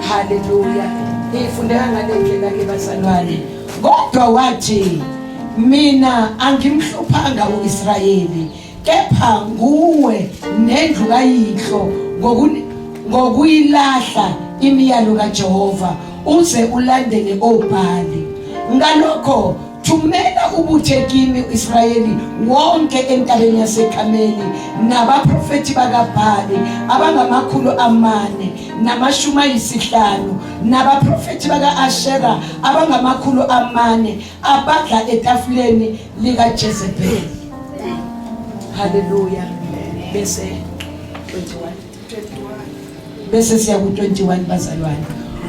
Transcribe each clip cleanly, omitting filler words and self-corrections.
Hallelujah. Ifundeka ngalendlela ke bazalwane. Kodwa wathi mina angimhluphanga uIsrayeli, kepha nguwe nendlu kayihlo ngokuyilahla imiyalo kaJehova uze ulandele obhali. Ngalokho thumela ubuthe kimi uIsrayeli wonke entabeni yaseKhameli nabaprofeti bakaBhali abangama450 nabaprofeti baka-Ashera abangama400 abadla etafuleni likaJezebeli. Hallelujah. Bese 21 bese siya ku-21 bazalwane.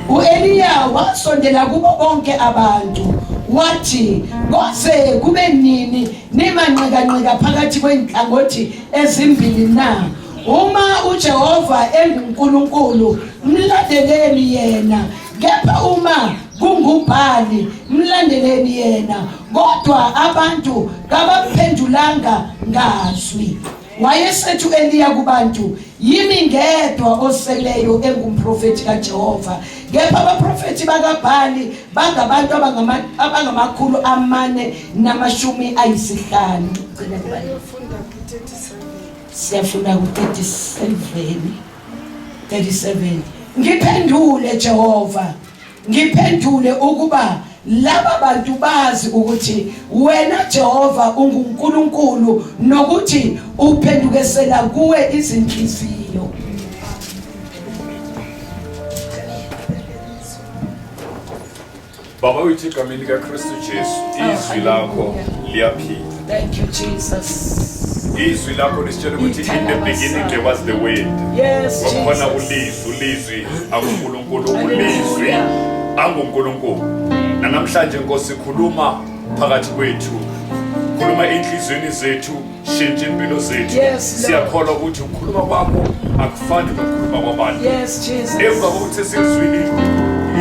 U-Eliya wasondela kubo bonke abantu wathi ngose kube nini nimanqika phakathi kwenhlangothi ezimbili na? Uma uJehova enguNkulunkulu mlandeleni yena, kepha uma kunguBhali mlandeleni yena. Kodwa abantu kabaphendulanga ngazwi. Wayesethi uEliya kubantu, yimi ngedwa oseleyo engumprofeti kaJehova, kepha abaprofeti bakaBhali bangabantu abangama450. Siyafunda ku-37. Ngiphendule Jehova, ngiphendule ukuba laba bantu bazi ukuthi wena Jehova unguNkulunkulu nokuthi uphendukesela kuwe izinhliziyo. Baba uthi igama likaKristu Jesu, izwi lakho liyaphila. Thank you Jesus. Izwi lakho lisitshela ukuthi in the beginning there was the word. Yes Jesus. Wakhona ulizwi anguNkulunkulu, ulizwi anguNkulunkulu. Namhlanje Nkosi khuluma phakathi kwethu. Khuluma enhlizweni zethu, shintsha impilo zethu. Siyakholwa ukuthi ukukhuluma kwakho akufani nokukhuluma kwabantu. Yes Jesus. Emva kokuthi sizwile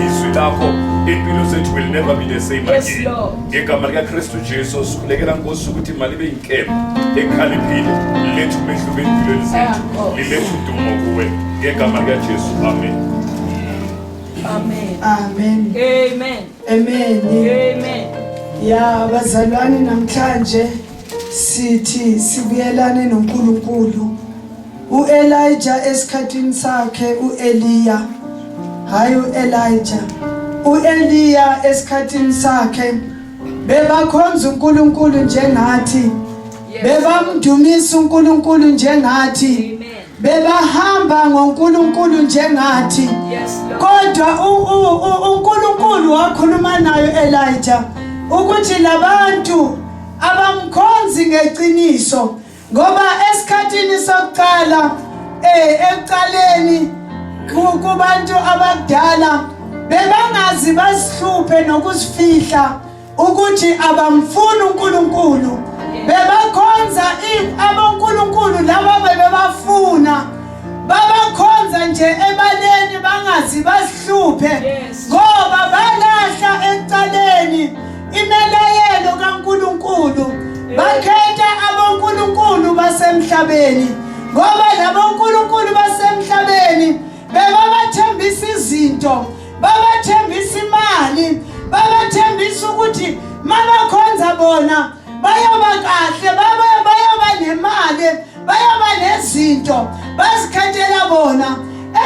izwi lakho, impilo zethu will never be the same again. Ngegama likaKristu Jesu sikulekela Nkosi ukuthi imali ibe inkemba ekhaliphile, lethu umehluko empilweni zethu, lilethu udumo kuwe. Ngegama likaJesu, amen. Amen. Amen. Amen. Amen. Amen. Ya bazalwane, namhlanje sithi sibuyelane noNkulunkulu. uElijah esikhathini sakhe, uEliya hayi uElijah. uEliya esikhathini sakhe bebakhonza uNkulunkulu njengathi, bebamdumisa uNkulunkulu njengathi, bebahamba ngoNkulunkulu njengathi. Kodwa uNkulunkulu wakhuluma nayo Elijah ukuthi labantu abamkhonzi ngeqiniso, ngoba esikhathini sokuqala ekuqaleni kubantu abadala bebangazi basihluphe nokusifihla ukuthi abamfuni uNkulunkulu, bebakhonza abonkulunkulu laba bebafuna, babakhonza nje ebaleni bangazi basihluphe, ngoba balahla ekuqaleni imelayelo kaNkulunkulu, bakhetha abonkulunkulu basemhlabeni, ngoba labonkulunkulu basemhlabeni bebabathembisa izinto, babathembisa imali, babathembisa ukuthi mabakhonza bona bayoba kahle, bayoba nemali, bayoba nezinto, bazikhethela bona.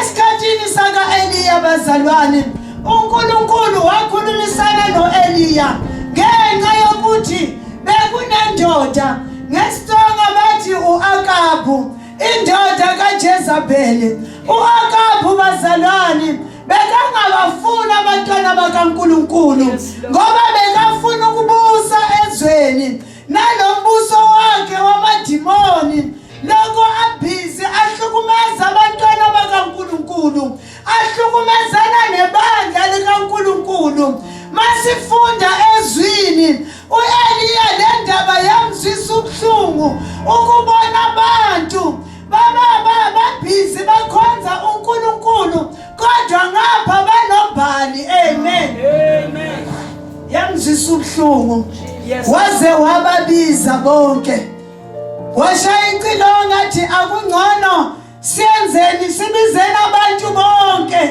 Esikhathini saka-Eliya bazalwane, uNkulunkulu wakhulumisana noEliya ngenxa yokuthi bekunendoda ngesitsonga bathi u-Akabu, indoda kaJezebeli. U-Akabu bazalwane bekangabafuni abantwana bakaNkulunkulu, ngoba bekafuna ukubusa ezweni nalombuso wakhe wamadimoni, lokho abhizi ahlukumeza abantwana bakaNkulunkulu, ahlukumezana nebandla likaNkulunkulu. Masifunda ezwini uEliya le ndaba yamzwisa ubuhlungu ukubona abantu babhizi bakhonza uNkulunkulu kodwa ngapha banoBhali. Amen. Amen. Yamzwisa ubuhlungu. Waze wababiza bonke, washaya icilongo athi akungcono siyenzeni sibizeni abantu bonke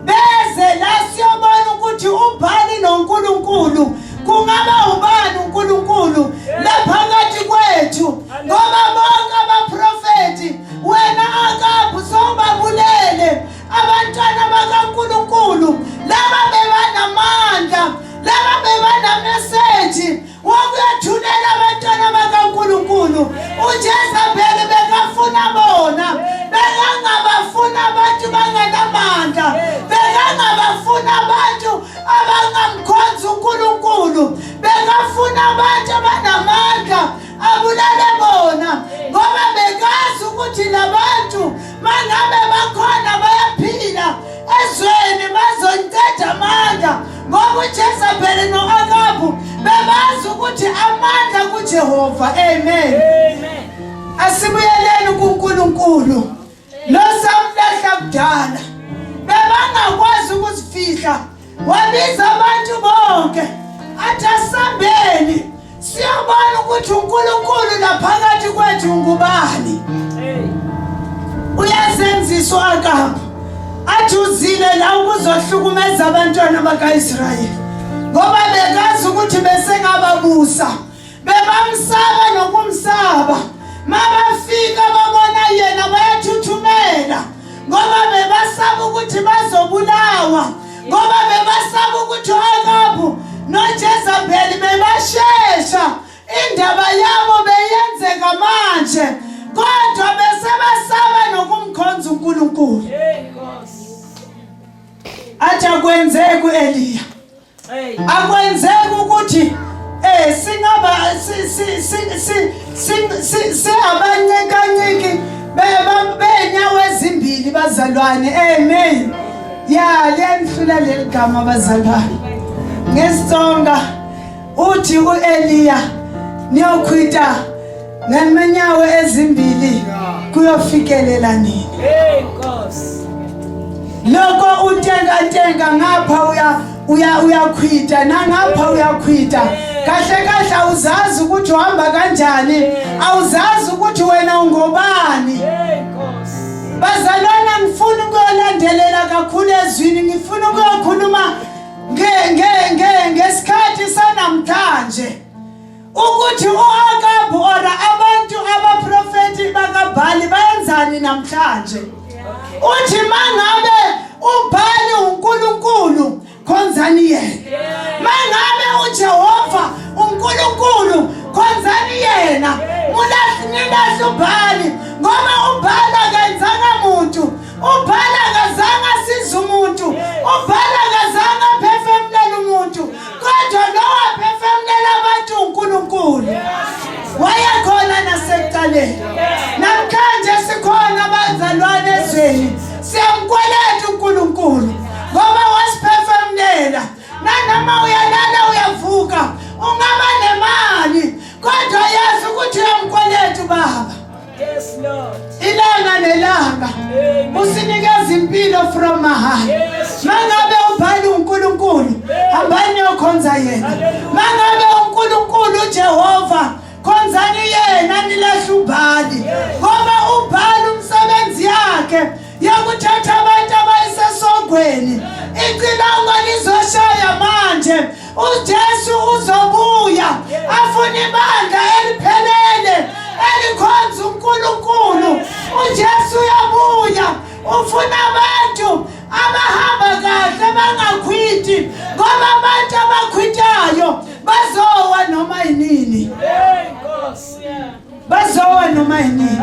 beze la siyobona ukuthi uBhali noNkulunkulu kungaba ubani uNkulunkulu laphakathi kwethu, ngoba bonke abaprofeti wena Agabu sobabulele abantwana bakaNkulunkulu laba bebanamandla, laba bebanamessage wokuyathulela abantwana bakaNkulunkulu. uJezebeli bekafuna bona, bekangabafuna abantu bangenamandla, bekangabafuna abantu abangamkhonzi uNkulunkulu, bekafuna abantu abanamandla abulale bona, ngoba bekazi ukuthi labantu mangabe bakhona bayaphila ezweni bazonceda amandla, ngoba uJezebeli no-Agabu bebazi ukuthi amandla kuJehova. Amen. Asibuyeleni kuNkulunkulu lo samlahla kudala, bebangakwazi ukuzifihla. Wabiza abantu bonke athi asambeni siyabona ukuthi uNkulunkulu laphakathi kwethu ngubani. Uyasenzisa uAgabu athi uzile la ukuzohlukumeza abantwana bakaIsrayeli, ngoba bekazi ukuthi besengababusa, bebamsaba nokumsaba. Mabafika babona yena bayathuthumela, ngoba bebasaba ukuthi bazobulawa, ngoba bebasaba ukuthi uAgabu noJezebeli bebashesha indaba yabo beyenzeka manje, kodwa besebasaba nokumkhonza uNkulunkulu. Athi akwenzeki uEliya, akwenzeki ukuthi singaba abancikanciki benyawo ezimbili bazalwane. Amen. Ya liyanhlula leli gama bazalwane. NgesiTsonga uthi uEliya niyokhwita ngemenyawo ezimbili kuyofikelela nini? Nkosi. Lokho utenga ngapha uyakhwita nangapha uyakhwita. Kahle kahle awuzazi ukuthi uhamba kanjani, awuzazi ukuthi wena ungobani. Bazalwana, ngifuna ukuyolandelela kakhulu ezwini, ngifuna ukuyokhuluma ngesikhathi sanamhlanje ukuthi uAgabu ora abantu abaprofeti bakaBhali bayenzani namhlanje. Uthi mangabe uBhali uNkulunkulu khonzani yena, mangabe uJehova uNkulunkulu khonzani yena, mulahla uBhali, ngoba uBhali akenzanga muntu, uBhali akazange asize umuntu, uBhali akazange aphefemulele umuntu, kodwa lo waphefemulela abantu uNkulunkulu. Wayekhona nasekuqaleni, namhlanje sikhona bazalwane ezweni, siyamkweleta uNkulunkulu ngoba wasiphefemulela. Nanoma uyalala uyavuka, ungaba nemali, kodwa yazi ukuthi uyamkweleta uBaba. Yes Lord. Ilanga nelanga usinikeza impilo from mahali. Mangabe uBhali uNkulunkulu, hambani yokhonza yena. Mangabe uNkulunkulu uJehova, khonzani yena nilahla uBhali, ngoba uBhali umsebenzi yakhe yakuthatha abantu abayisesongweni. Icilongo lizoshaya manje, uJesu uzobuya afuna ibandla eliphelele elikhonza uNkulunkulu. uJesu uyabuya ufuna abantu abahamba kahle bangakhwithi, ngoba abantu abakhwithayo bazowa noma yinini. Bazowa noma yinini.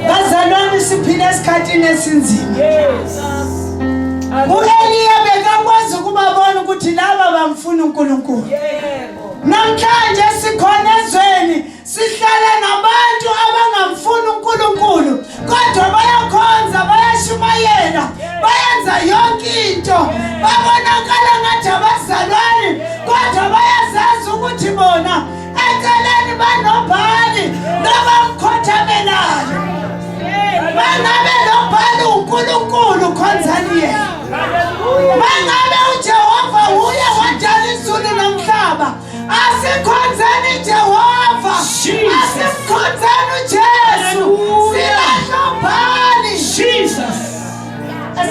Bazalwane, siphile esikhathini esinzima. uEliya bekakwazi ukubabona ukuthi laba bamfuna uNkulunkulu. Namhlanje sikhona ezweni sihlala nabantu abangamfuni uNkulunkulu, kodwa bayakhonza, bayashumayela, bayenza yonke into, babonakala ngathi abazalwane, kodwa bayazazi ukuthi bona eceleni banoBhali nabamkhothamelayo. Mangabe loBhali uNkulunkulu khonzani yena, mangabe uJehova uye wadala izulu nomhlaba,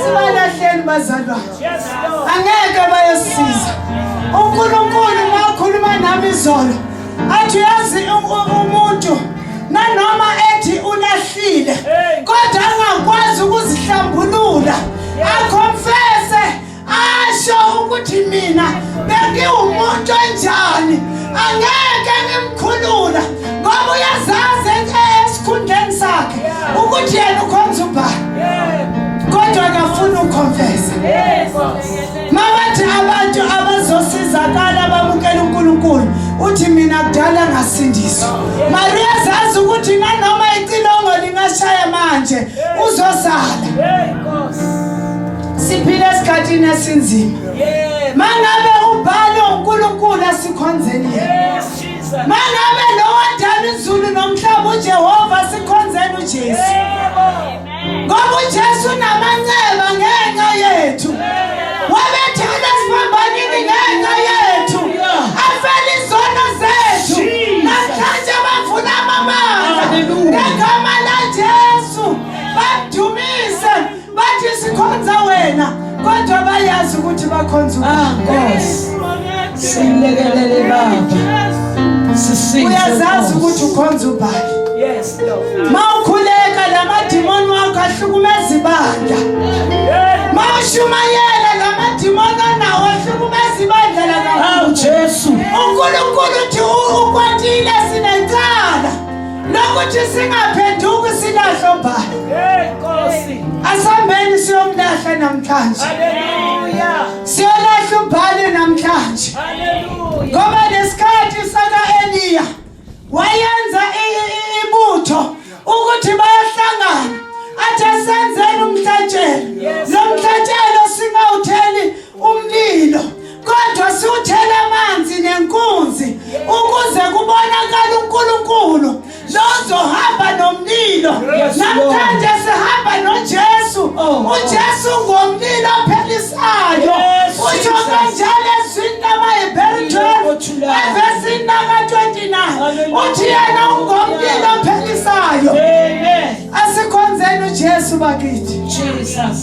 Asibalahleni bazalwane. Yes, Lord. Angeke bayosiza. uNkulunkulu makhuluma nami izolo. Athi yazi umuntu nanoma ethi ulahlile kodwa angakwazi ukuzihlambulula. Akonfesse asho ukuthi mina bengiwumuntu onjani. Angeke ngimkhulula ngoba uyazazi esikhundleni sakhe ukuthi yena ukhonza ubani. Kodwa akafuna ukonfessa. Mabathi abantu abazosizakala bamukela uNkulunkulu uthi mina kudala ngasindiswa. Maria zazi ukuthi nanoma icilongo lingashaya manje uzosala. Siphila esikhathini esinzima. Mangabe ubhalo uNkulunkulu asikhonzeni. Mangabe lo wadala izulu nomhlaba uJehova sikhonzeni uJesu. Ngoba uJesu namanceba ngenxa yethu. Wabethana sibambanini ngenxa yethu. Afela izono zethu. Namhlanje bafuna amandla. Ngegama laJesu badumise bathi sikhonza wena kodwa bayazi ukuthi bakhonza uNkosi. Silekelele Baba. Uyazazi ukuthi ukhonza ubani. Yes, Lord. Mawukhuleka lamadimoni wakho ahlukumeza ibandla. Mawushumayela lamadimoni nawo ahlukumeza ibandla lakaNkulunkulu. Jesu. uNkulunkulu uthi ukwatile sinencala lokuthi singaphenduki silahlo ubani. Nkosi. Asambeni siyomlahla namhlanje. Hallelujah. Siyolahla ubani namhlanje. Hallelujah. Ngoba lesikhathi saka Eliya wayenza ibutho ukuthi bayahlangana athi senzeni umhlatshelo. Lo mhlatshelo singawutheli umlilo kodwa siwuthela amanzi nenkunzi ukuze kubonakala uNkulunkulu lozohamba nomlilo. Namhlanje sihamba noJesu. uJesu ngomlilo ophelisayo. Uthi kanjalo ezwini lamaHebheru 12 evesini laka-29 uthi yena ungomlilo ophelisayo. Asikhonzeni uJesu bakithi. Jesus.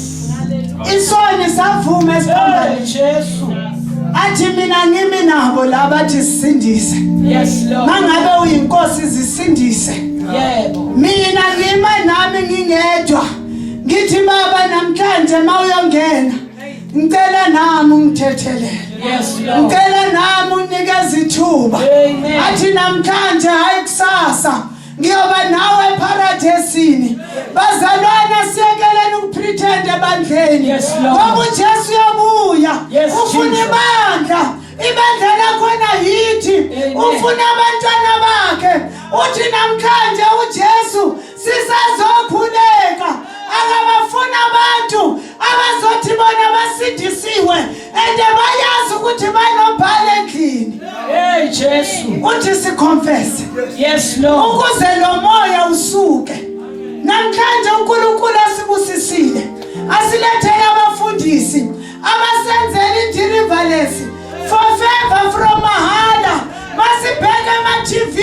Isoni savume esiphambili Jesu. athi mina ngimi nabo labathi sisindise. Yes, Lord. Mangabe uyinkosi zisindise. Yebo. Mina ngima nami ngingedwa. Ngithi baba namhlanje mawuyongena ngicela nami ungithethelele. Yes, Lord. Ngicela nami unikeze ithuba. Amen. Athi namhlanje hayi kusasa ngiyoba nawe eparadesini. Bazalwana siyekeleni ukupretend ebandleni. Yes, Lord. Ngoba uJesu uyabuya. Yes, Ufuna Jesus. ibandla. Ibandla lakhona yithi. Amen. Ufuna abantwana bakhe. Uthi namhlanje uJesu sisazokhuleka. Akabafuna abantu abazothi bona basindisiwe ende bayazi ukuthi banobhala endlini. Hey, Jesu. Uthi siconfess Yes, Lord. ukuze lo moya usuke. Namhlanje uNkulunkulu asibusisile. Asilethele abafundisi abasenzela indirivalesi for favor from mahala. Masibheke ama-TV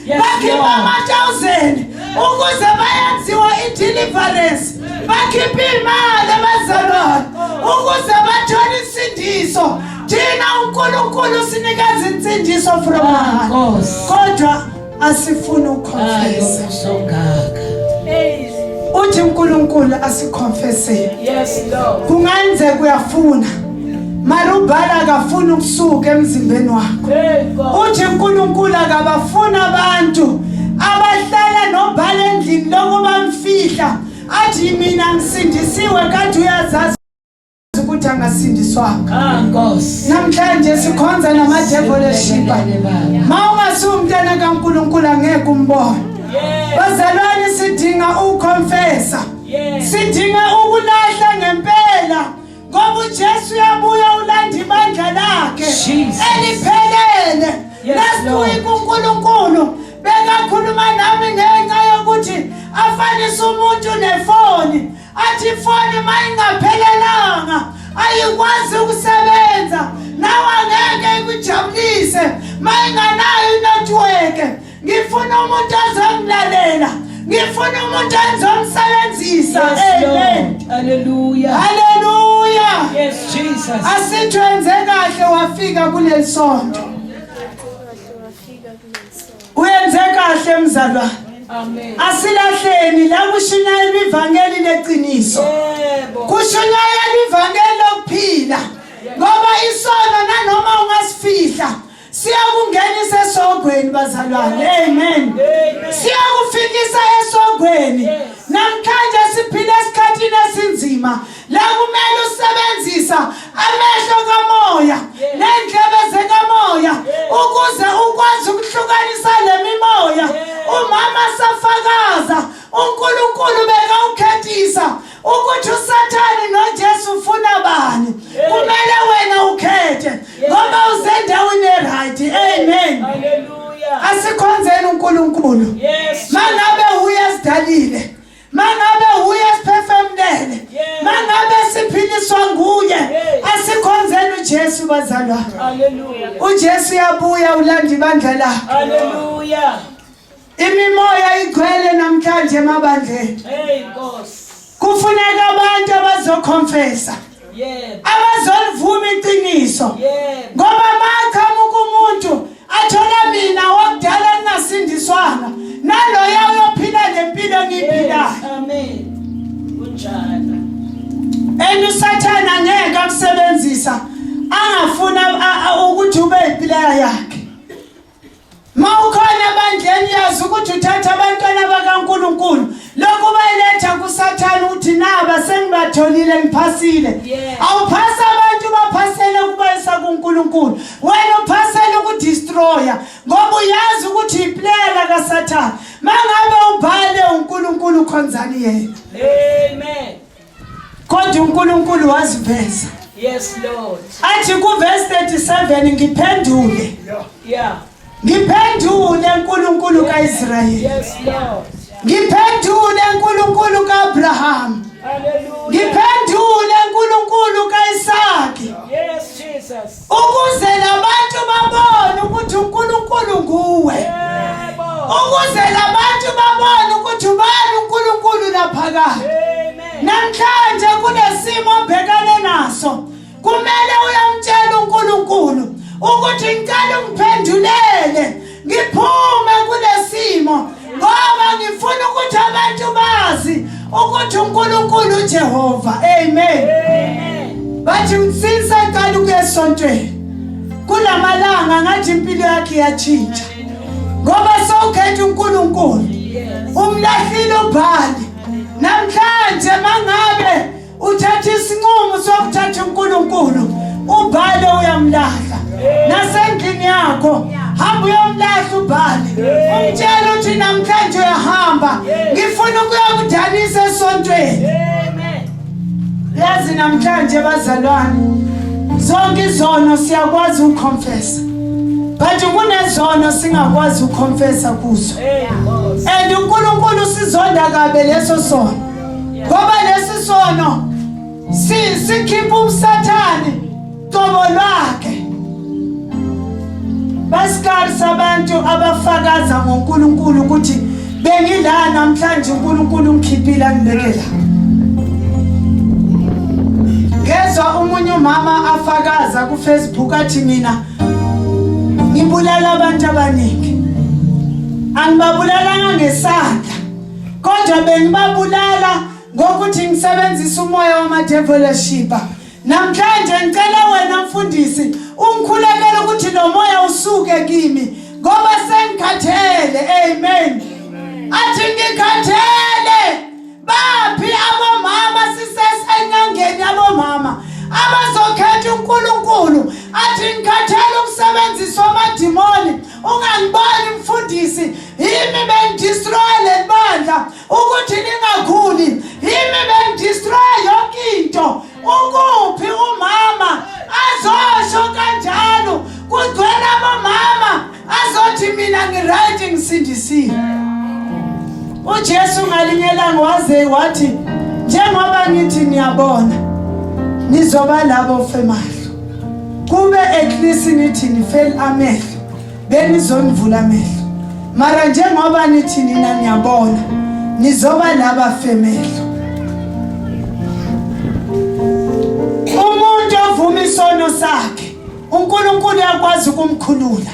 Yes, bakhipha Lord. ama-1000 ukuze bayenziwa i-deliverance. Bakhipha imali abazalwane ukuze bathole isindiso. Thina uNkulunkulu sinikeza insindiso from mahala. Nkosi. Kodwa asifuni ukuconfessa. Songaka. Uthi uNkulunkulu asiconfesseni. Yes, Lord. Kungenzeka uyafuna marubhala akafuna ukusuka emzimbeni wakho. Hey, God. Uthi uNkulunkulu akabafuna abantu abahlala nobhala endlini lokuba mfihla athi mina ngisindisiwe kanti uyazazi ukuthi angasindiswanga. Nkosi. Namhlanje sikhonza nama-devilship. Mawungasumntana kaNkulunkulu angeke umbone. Bazalwane sidinga ukonfessa. Sidinga ukulahla ngempela ngoba uJesu uyabuya ulanda ibandla lakhe eliphelele. Last week uNkulunkulu bekakhuluma nami ngenxa yokuthi afanise umuntu nefoni. Athi ifoni mayingaphelelanga ayikwazi ukusebenza. Nawe angeke ikujabulise mayinganayo inetwork. Ngifuna umuntu azongilalela ngifuna umuntu enzomsebenzisa. Yes, Amen. Lord. Hallelujah. Hallelujah. Yes, Jesus. Asithi wenze kahle wafika kuleli sonto. Uyenze kahle mzalwane. Amen. Asilahleni la kushunyayela ivangeli leqiniso. Yebo. Kushunyayela ivangeli lokuphila. Ngoba isono nanoma ungasifihla siyakungenisa esogweni bazalwane. Amen. Siyakufikisa esogweni. Namhlanje siphila esikhathini esinzima la kumele usebenzisa amehlo kamoya nendlebe zekamoya ukuze ukwazi ukuhlukanisa lemimoya. Umama safakaza uNkulunkulu beka ukhethisa ukuthi uSathane noJesu ufuna bani. Kumele wena ukhethe ngoba uzendaweni eright. Amen. Hallelujah. Asikhonzeni uNkulunkulu. Yes. Mangabe uyasidalile, mangabe uyasiphefumulele, mangabe siphiliswa nguye, asikhonzeni uJesu bazalwane. Hallelujah. uJesu yabuya ulanda ibandla lakhe. Hallelujah. Imimoya igcwele namhlanje emabandleni. Hey, Nkosi. Kufuneka abantu abazoconfessa, Yebo. abazolivuma iqiniso. Yebo. Ngoba maqhamuka umuntu athola mina wakudala ningasindiswana naloya uyophila lempilo engiphilayo. Amen. Kunjalo. USathane angeke akusebenzisa angafuna ukuthi ube impilo yakhe. Mawukhona abandleni yazi ukuthi uthatha abantwana bakaNkulunkulu lokhu bayiletha kuSathane uthi naba sengibatholile ngiphasile. Awuphasa abantu baphasele ukubayisa kuNkulunkulu, wena uphasele ukudestroya ngoba uyazi ukuthi iplayer kaSathane. Mangabe ubhale uNkulunkulu khonzani yena. Amen. Kodwa uNkulunkulu waziveza. Yes, Lord. Athi kuverse 37 ngiphendule. Yeah. Ngiphendule uNkulunkulu kaIsrayeli. Yes, Lord. Ngiphendule uNkulunkulu kaAbraham. Hallelujah. Ngiphendule uNkulunkulu kaIsaki. Yes, Jesus. Ukuze labantu babone ukuthi uNkulunkulu nguwe. Yebo. Ukuze labantu babone ukuthi ubani uNkulunkulu laphakade. Amen. Namhlanje kunesimo obhekane naso. Kumele uyamtshela uNkulunkulu ukuthi ngicela ungiphendulele ngiphume kulesimo ngoba ngifuna ukuthi abantu bazi ukuthi uNkulunkulu uJehova. Amen. Amen. Bathi since aqala ukuyesontweni kulamalanga ngathi impilo yakhe iyatshintsha ngoba sowukhetha uNkulunkulu. Umlahlile ubhali. Namhlanje mangabe uthatha isinqumo sokuthatha uNkulunkulu ubhale uyamlahla. Nasendlini yakho hamba uyomlahla ubhale. Umtshela ukuthi namhlanje uyahamba ngifuna ukuyokudanisa esontweni. Amen. Yazi namhlanje bazalwane zonke izono siyakwazi ukuconfessa, but kunezono singakwazi ukuconfessa kuzo. Amen. And uNkulunkulu sizonda kabe leso sono ngoba lesi sono sikhipha uSathane qobo lwakhe. Basikarisa abantu abafakaza ngoNkulunkulu ukuthi bengila namhlanje uNkulunkulu ungikhiphile ngibekela. Ngezwe umunye umama afakaza kuFacebook athi mina ngibulala abantu abaningi. Angibabulalanga ngesandla kodwa bengibabulala ngokuthi ngisebenzisa umoya wamadevilship. Namhlanje ngicela wena mfundisi ungikhulekele ukuthi lo moya usuke kimi ngoba sengikhathele. Amen. Athi ngikhathele. Baphi abomama sisesenyangeni abomama abazokhetha uNkulunkulu. Athi ngikhathele ukusebenzisa amadimoni. Ungangiboni mfundisi yimi bengidestroy lebandla ukuthi lingakhuli. Yimi bengidestroy yonke into. Ukuphi umama azosho kanjalo kugcwele abomama azothi mina ngiright ngisindisile. uJesu ngalingelanga waze wathi njengoba ngithi niyabona nizoba labo femahlo kube at least nithi nifel amehlo benizonivula amehlo mara njengoba nithi nina niyabona nizoba labafemelo. Umuntu ovuma isono sakhe uNkulunkulu uyakwazi ukumkhulula.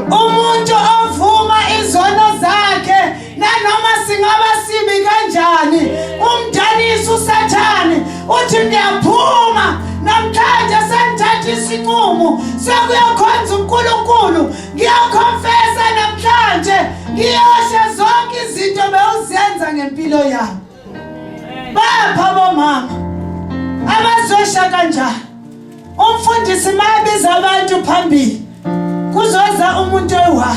Umuntu ovuma izono zakhe nanoma singaba sibi kanjani umdanisi uSathane uthi ngiyaphuma namhlanje sengithatha isinqumo sokuyokhonza uNkulunkulu, ngiyakhonfesa namhlanje ngiyosha zonke izinto bewuzenza ngempilo yami. Bapha bomama abazosha kanjani umfundisi mabiza abantu phambili kuzoza umuntu oyi-1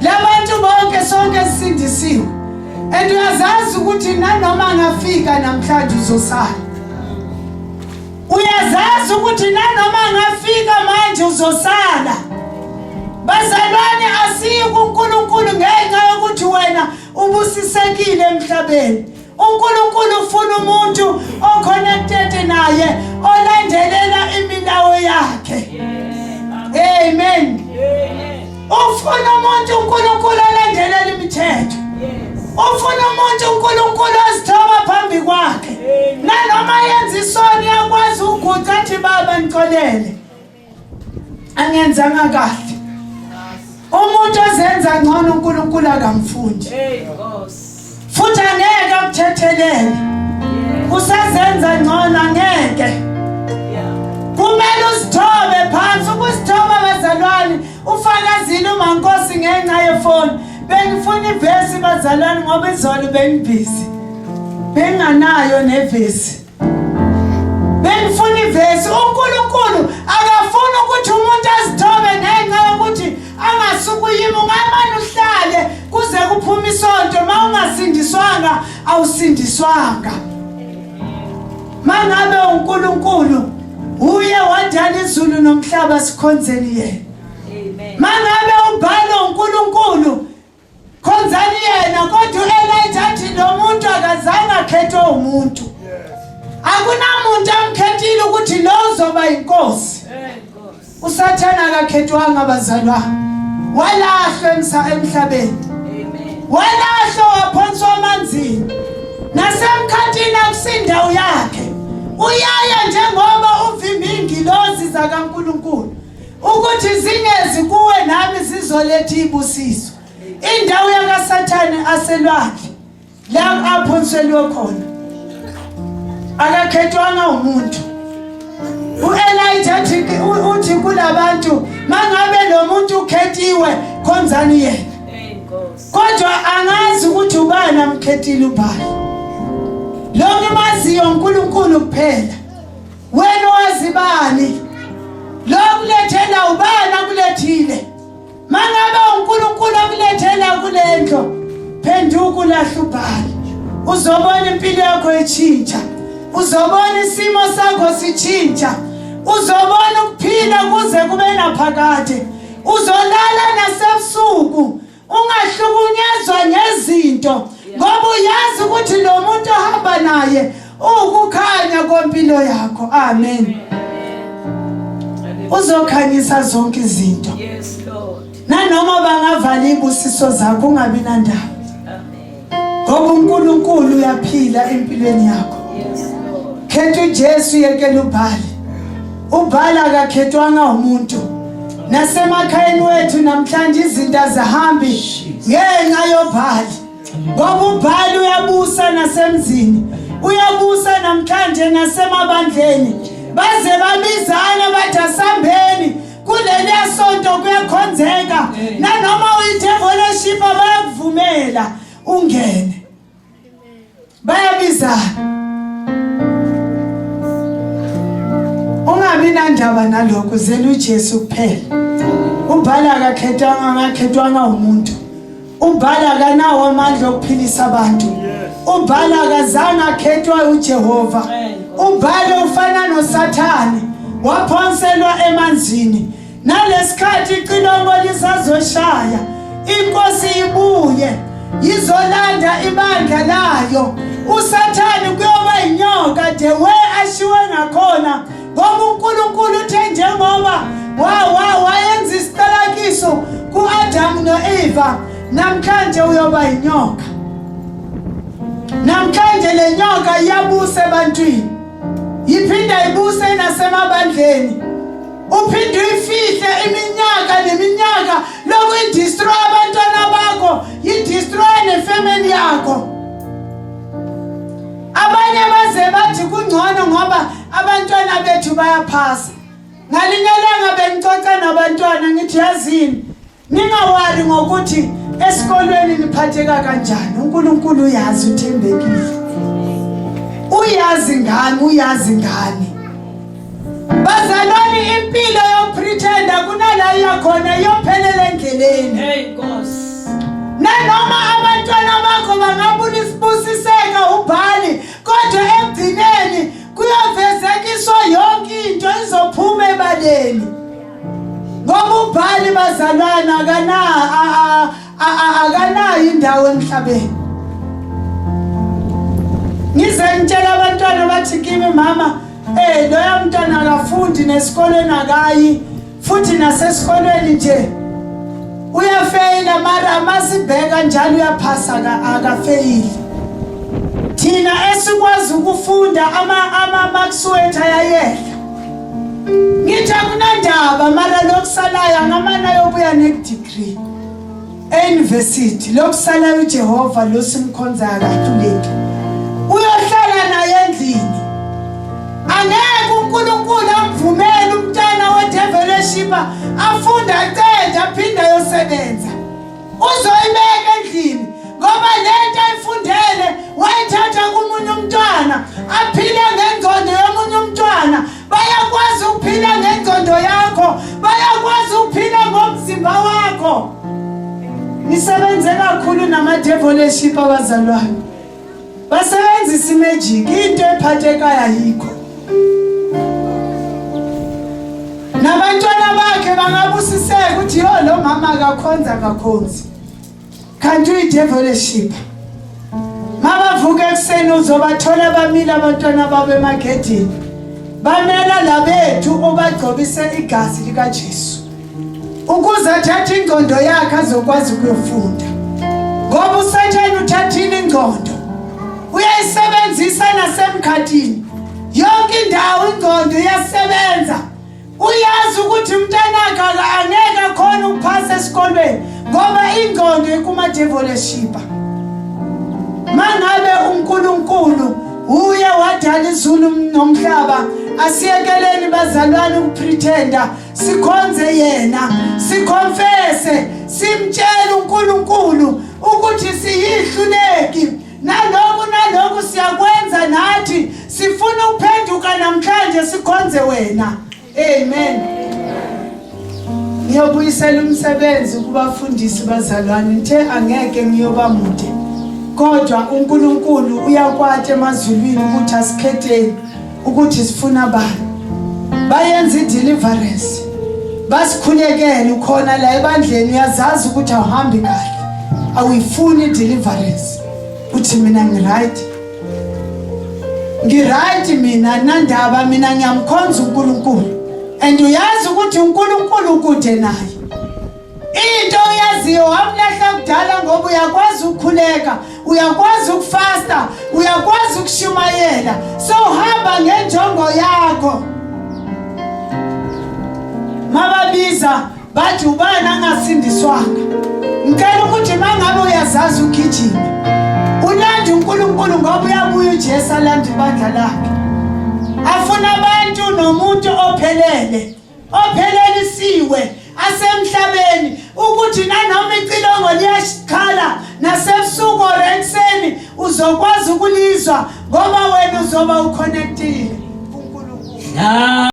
labantu bonke sonke sisindisiwe, and uyazazi ukuthi nanoma ngafika namhlanje uzosala. Uyazazi ukuthi nanoma ngafika manje uzosala. Bazalwane, asiyi kuNkulunkulu ngenxa yokuthi wena ubusisekile emhlabeni. uNkulunkulu ufuna umuntu oconnected naye, olandelela imilawo yakhe. Amen. Ufuna umuntu uNkulunkulu olandelela imithetho. Ufuna umuntu uNkulunkulu ozithoba phambi kwakhe. Nanoma yenza isono yakwazi ukuguqa athi baba ngixolele, angenzanga kahle. Umuntu ozenza ngcono uNkulunkulu akamfundi. Futhi angeke akuthethelele. Usazenza ngcono angeke. Kumele uzithobe phansi. Ukusithoba bazalwane ufakazile uMankosi ngenxa yefoni. Bengifuna ivesi bazalwane ngoba izolo bengibhizi. Benganayo nevesi. Bengifuna ivesi. uNkulunkulu akafuna ukuthi umuntu azithobe ngenxa yokuthi angasukuyima. Ungamane uhlale kuze kuphume isonto, ma ungasindiswanga awusindiswanga. Mangabe uNkulunkulu uye wadala izulu nomhlaba sikhonzeni yena. Mangabe ubhalo uNkulunkulu khonzani yena, kodwa uElijah athi lo muntu akazange akhethwe umuntu. Akunamuntu amkhethile ukuthi lo uzoba inkosi. uSathane akakhethwanga bazalwane, walahlwa emhlabeni. Walahlwa waphonswa amanzini, nasemkhathini akusindawo yakhe. Uyaya njengoba uvimba ingilozi zakaNkulunkulu ukuthi zingezi kuwe nami zizoletha ibusiso. Indawo yakaSathane aselwandle la aphonselwe khona, akakhethwanga umuntu. uElijah uthi kulabantu mangabe lo muntu ukhethiwe khonzani yena. Kodwa angazi ukuthi ubani amkhethile ubani. Lokho maziyo uNkulunkulu kuphela. Wena wazibani lokulethela ubani akulethile. Mangabe uNkulunkulu akulethela kulento, phenduka ulahla ubani. Uzobona impilo yakho itshintsha. Uzobona isimo sakho sitshintsha. Uzobona ukuphila kuze kube naphakade. Uzolala nasebusuku ungahlukunyezwa ngezinto, ngoba uyazi ukuthi lo muntu ohamba naye ukukhanya kompilo yakho. Amen. Uzokhanyisa zonke izinto. Yes Lord. Nanoma bangavala ibusiso zakho ungabi nandaba. Amen. Ngoba uNkulunkulu uyaphila empilweni yakho. Yes Lord. Khetha uJesu yekela ubhali. Ubhala akakhethwanga umuntu. Nasemakhayeni wethu namhlanje izinto azihambi ngenxa yobhali. Ngoba ubhali uyabusa nasemzini, uyabusa namhlanje nasemabandleni. Baze babizana bathi asambeni kuleli sonto kuyakhonzeka. Nanoma uyidevolership bayakuvumela ungene. Bayabizana. Ungabi nandaba nalokho, zela uJesu kuphela. Ubhala akakhethwanga, akakhethwanga umuntu. Ubhala akanawo amandla okuphilisa abantu. Ubhala akazange akhethwa uJehova. Ubhala ufana noSathane, waphonselwa emanzini. Nalesikhathi icilongo lisazoshaya, inkosi ibuye izolanda ibandla layo. uSathane kuyoba inyoka de we ashiwe ngakhona. Ngoba uNkulunkulu uthe njengoba wayenza isitalakiso kuAdam noEva, namhlanje uyoba inyoka. Namhlanje le nyoka iyabusa ebantwini, iphinda ibuse nasemabandleni. Uphinde uyifihle iminyaka neminyaka lokhu idestroy abantwana bakho, idestroy nefamily yakho. Abanye baze bathi kungcono ngoba abantwana bethu bayaphasa. Ngalinye ilanga bengixoxa nabantwana ngithi yazini, ningawari ngokuthi esikolweni niphatheka kanjani. uNkulunkulu uyazi, uthembekile. Uyazi ngani. Bazalwane, impilo yopretenda kunala iyakhona iyophelela endleleni. Hey Nkosi. Nanoma abantwana bakho bangabusiseka ubhali, kodwa ekugcineni kuyovezekiswa yonke into izophuma ebaleni. Ngoba ubhali bazalwane akanayo indawo emhlabeni. Ngize ngitshela abantwana bathi kimi, mama, loya mntwana akafundi nesikolweni akayi, futhi nasesikolweni nje uyafeyila, mara masibheka njalo uyaphasa akafeyili. Thina esikwazi ukufunda ama-marks wethu ayayehla. Ngithi akunandaba, mara lokusalayo angamana yobuya ne-degree e-university. Lokusalayo uJehova losimkhonzayo akahluleki, uyohlala naye endlini. Angeke uNkulunkulu amvumele umntwana we-developship afunde aqede aphinde ayosebenza. Uzoyibeka endlini ngoba lento ayifundele wayithatha komunye umntwana aphile ngengcondo yomunye umntwana. Bayakwazi ukuphila ngengcondo yakho, bayakwazi ukuphila ngomzimba wakho. Nisebenze kakhulu nama-developship abazalwane, basebenzisa imagik, into ephathekayo ayikho. Nabantwana bakhe bangabusiseka ukuthi yo lo mama akakhonza kakhonzi, kanti uyi-developship. Mabavuka ekuseni uzobathola bamile abantwana babo emagedini, bamela labethu ubagcobise igazi likaJesu ukuze athathe ingqondo yakhe azokwazi ukuyofunda. Ngoba uSathane uthathile ingqondo, uyayisebenzisa nasemkhathini. Yonke indawo ingqondo iyasebenza. Uyazi ukuthi umntanakhe angeke khona ukuphasa esikolweni ngoba ingqondo ikuma-developship. Mangabe uNkulunkulu uye wadala izulu nomhlaba, asiyekeleni bazalwane ukupretenda, sikhonze yena, sikonfese, simtshele uNkulunkulu ukuthi siyihluleki. Nalokhu siyakwenza nathi, sifuna ukuphenduka namhlanje sikhonze wena. Amen. Ngiyobuyisela umsebenzi kubafundisi bazalwane, nje angeke ngiyoba mude, kodwa uNkulunkulu uyakwathi emazulwini ukuthi asikhetheni ukuthi sifuna bani. Bayenza i-deliverance, basikhulekele ukhona la ebandleni, uyazazi ukuthi awuhambi kahle, awuyifuni i-deliverance. Uthi mina ngiright, mina nandaba, mina ngiyamkhonza uNkulunkulu. And uyazi ukuthi uNkulunkulu ukude naye. Into uyaziyo wamlahla kudala ngoba uyakwazi ukukhuleka, uyakwazi ukufasta, uyakwazi ukushumayela. So hamba ngenjongo yakho. Mababiza bathi ubani angasindiswanga. Ngicela ukuthi mangabe uyazazi ugijima, ulanda uNkulunkulu ngoba uyabuya uJesu alanda ibandla lakhe. Afuna abantu nomuntu ophelelisiwe asemhlabeni ukuthi nanoma icilongo liyakhala nasebusuku ekuseni uzokwazi ukulizwa ngoba wena uzoba uconnected uNkulunkulu.